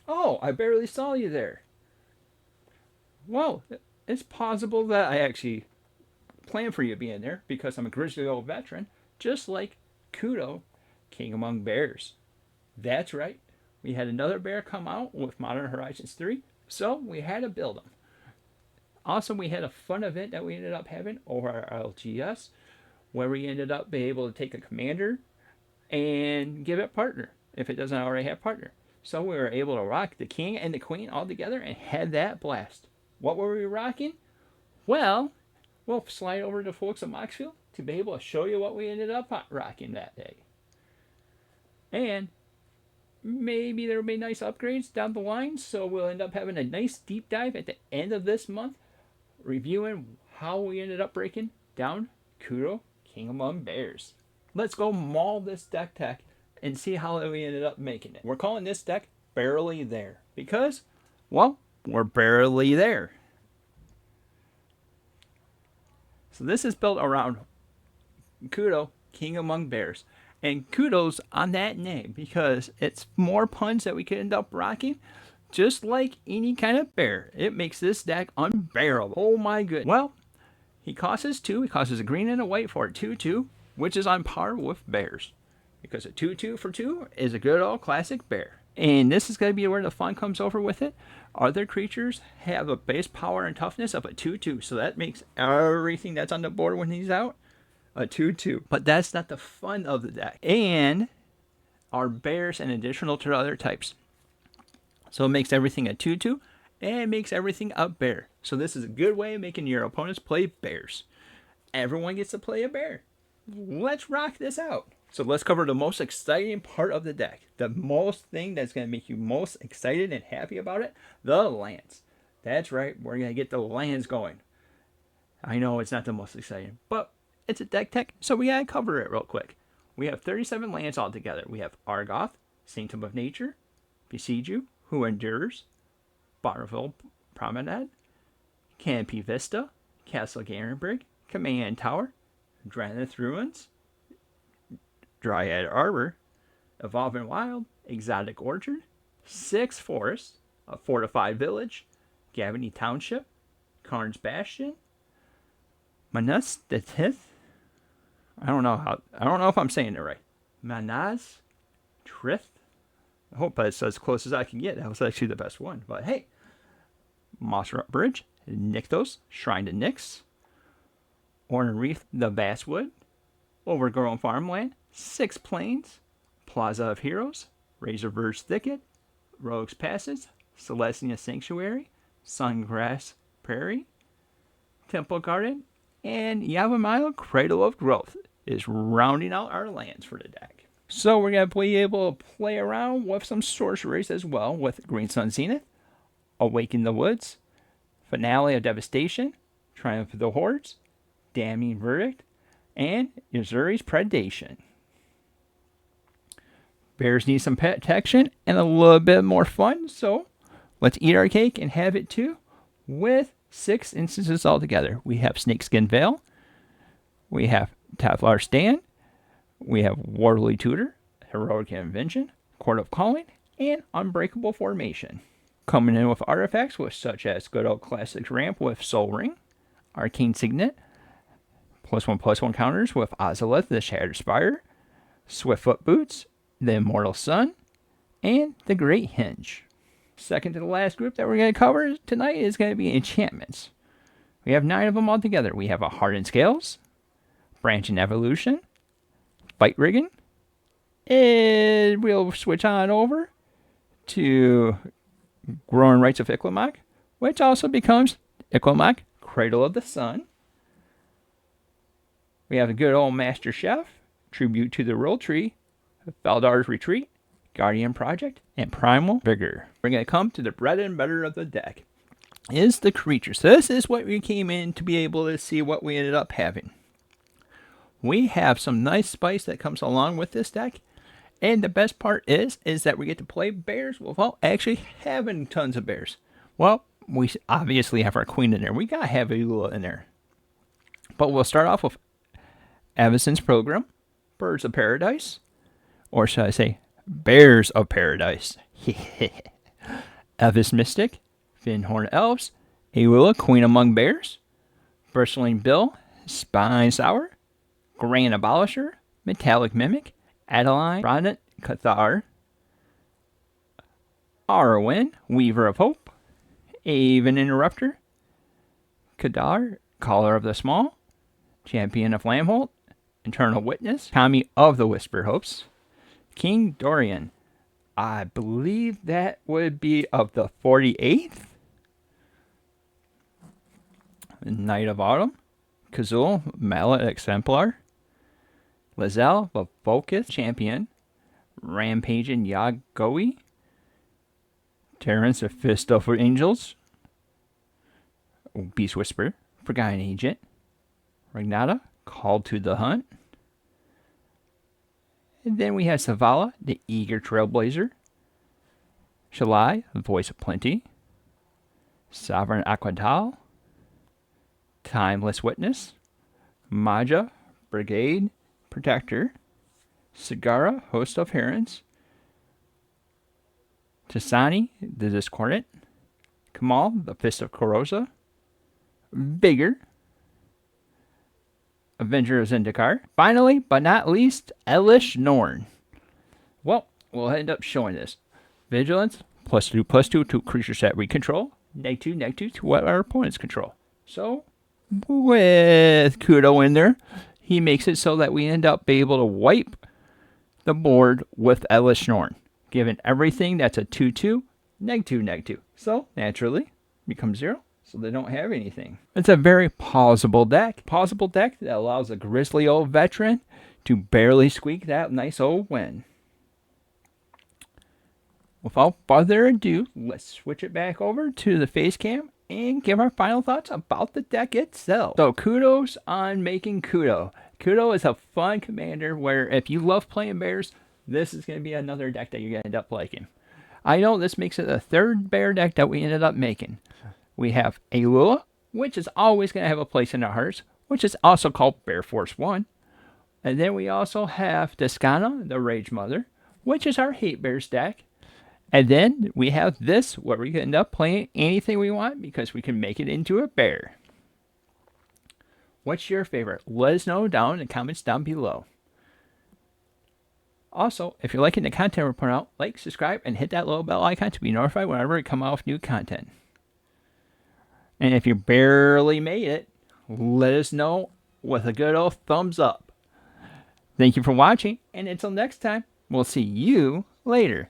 Oh, I barely saw you there. Well, it's possible that I actually planned for you to be in there because I'm a grizzly old veteran, just like Kudo, King Among Bears. That's right. We had another bear come out with Modern Horizons 3, so we had to build him. Also, we had a fun event that we ended up having over our LGS where we ended up being able to take a commander and give it partner if it doesn't already have partner. So we were able to rock the king and the queen all together and had that blast. What were we rocking? Well, we'll slide over to folks at Moxfield to be able to show you what we ended up rocking that day. And maybe there will be nice upgrades down the line, so we'll end up having a nice deep dive at the end of this month, reviewing how we ended up breaking down Kudo King Among Bears. Let's go maul this deck tech and see how we ended up making it. We're calling this deck Barely There because, well, we're barely there. So this is built around Kudo King Among Bears. And kudos on that name because it's more puns that we could end up rocking. Just like any kind of bear, it makes this deck unbearable. Oh my goodness. Well, he costs us 2. He costs us a green and a white for a 2/2, which is on par with bears. Because a 2/2 for 2 is a good old classic bear. And this is going to be where the fun comes over with it. Other creatures have a base power and toughness of a 2/2, so that makes everything that's on the board when he's out a 2/2. But that's not the fun of the deck. And our bears and additional to other types. So it makes everything a 2/2 and makes everything a bear. So this is a good way of making your opponents play bears. Everyone gets to play a bear. Let's rock this out. So let's cover the most exciting part of the deck. The most thing that's going to make you most excited and happy about it, the lands. That's right, we're going to get the lands going. I know it's not the most exciting, but it's a deck tech, so we gotta cover it real quick. We have 37 lands altogether. We have Argoth, Sanctum of Nature, Besieju, Who Endures, Barville Promenade, Canopy Vista, Castle Garenberg, Command Tower, Dranith Ruins, Dryad Arbor, Evolving Wild, Exotic Orchard, 6 Forests, a Fortified Village, Gavany Township, Karn's Bastion, Manus the Tith. I don't know if I'm saying it right. Manaz Trith. I hope that's as close as I can get. That was actually the best one. But hey, Mossrut Bridge, Nykthos, Shrine to Nyx, Ornreath the Basswood, Overgrown Farmland, 6 Plains, Plaza of Heroes, Razorverge Thicket, Rogue's Passage, Celestia Sanctuary, Sungrass Prairie, Temple Garden, and Yavimaya Cradle of Growth is rounding out our lands for the deck. So we're going to be able to play around with some sorceries as well with Green Sun Zenith, Awaken the Woods, Finale of Devastation, Triumph of the Hordes, Damning Verdict, and Yuzuri's Predation. Bears need some protection and a little bit more fun, so let's eat our cake and have it too with 6 instances altogether. We have Snakeskin Veil, we have Taflar Stand, we have Wardley Tutor, Heroic Invention, Court of Calling, and Unbreakable Formation. Coming in with artifacts with such as good old classic ramp with Soul Ring, Arcane Signet, +1/+1 counters with Ozolith the Shattered Spire, Swiftfoot Boots, the Immortal Sun, and the Great Hinge. Second to the last group that we're going to cover tonight is going to be enchantments. We have 9 of them all together. We have a Hardened Scales, Branching Evolution, Fight Rigging, and we'll switch on over to Growing Rights of Iklimoc, which also becomes Iklimoc, Cradle of the Sun. We have a good old Master Chef, Tribute to the Roll Tree, Valdar's Retreat, Guardian Project, and Primal Vigor. We're going to come to the bread and butter of the deck. Is the creatures. So this is what we came in to be able to see what we ended up having. We have some nice spice that comes along with this deck. And the best part is that we get to play bears without actually having tons of bears. Well, we obviously have our queen in there. We got to have Ayula in there. But we'll start off with Avison's Program, Birds of Paradise, or should I say, Bears of Paradise. Elvis Mystic, Finhorn Elves, Ayula, Queen Among Bears, Bristling Bill, Spine Sour, Grand Abolisher, Metallic Mimic, Adeline, Rodent, Cathar, Arwen, Weaver of Hope, Aven Interrupter, Kadar, Caller of the Small, Champion of Lambholt, Eternal Witness, Kami of the Whisper Hopes, King Dorian. I believe that would be of the 48th. Knight of Autumn, Kazul, Mallet Exemplar, Lizelle, the Focus Champion, Rampaging Yagoi, Terrence, the Fist of Angels, Beast Whisper, Forgotten Agent, Ragnata, Called to the Hunt. And then we have Savala, the Eager Trailblazer, Shalai, the Voice of Plenty, Sovereign Aquatal, Timeless Witness, Maja, Brigade, Protector, Sagara, Host of Herons, Tasani, the Discordant, Kamal, the Fist of Korosa, Vigor, Avenger of Zendikar. Finally, but not least, Elish Norn. Well, we'll end up showing this. Vigilance, +2/+2 to creatures that we control. -2/-2 to what our opponents control. So, with Kudo in there, he makes it so that we end up being able to wipe the board with Elish Norn, given everything that's a 2/2, -2/-2. So, naturally, becomes 0. So they don't have anything. It's a very pausable deck. Pausable deck that allows a grizzly old veteran to barely squeak that nice old win. Without further ado, let's switch it back over to the face cam and give our final thoughts about the deck itself. So kudos on making Kudo. Kudo is a fun commander where if you love playing bears, this is going to be another deck that you're going to end up liking. I know this makes it the third bear deck that we ended up making. We have Ayula, which is always going to have a place in our hearts, which is also called Bear Force 1. And then we also have Descana, the Rage Mother, which is our Hate Bears deck. And then we have this, where we can end up playing anything we want because we can make it into a bear. What's your favorite? Let us know down in the comments down below. Also, if you're liking the content we're putting out, like, subscribe, and hit that little bell icon to be notified whenever we come out with new content. And if you barely made it, let us know with a good old thumbs up. Thank you for watching, and until next time, we'll see you later.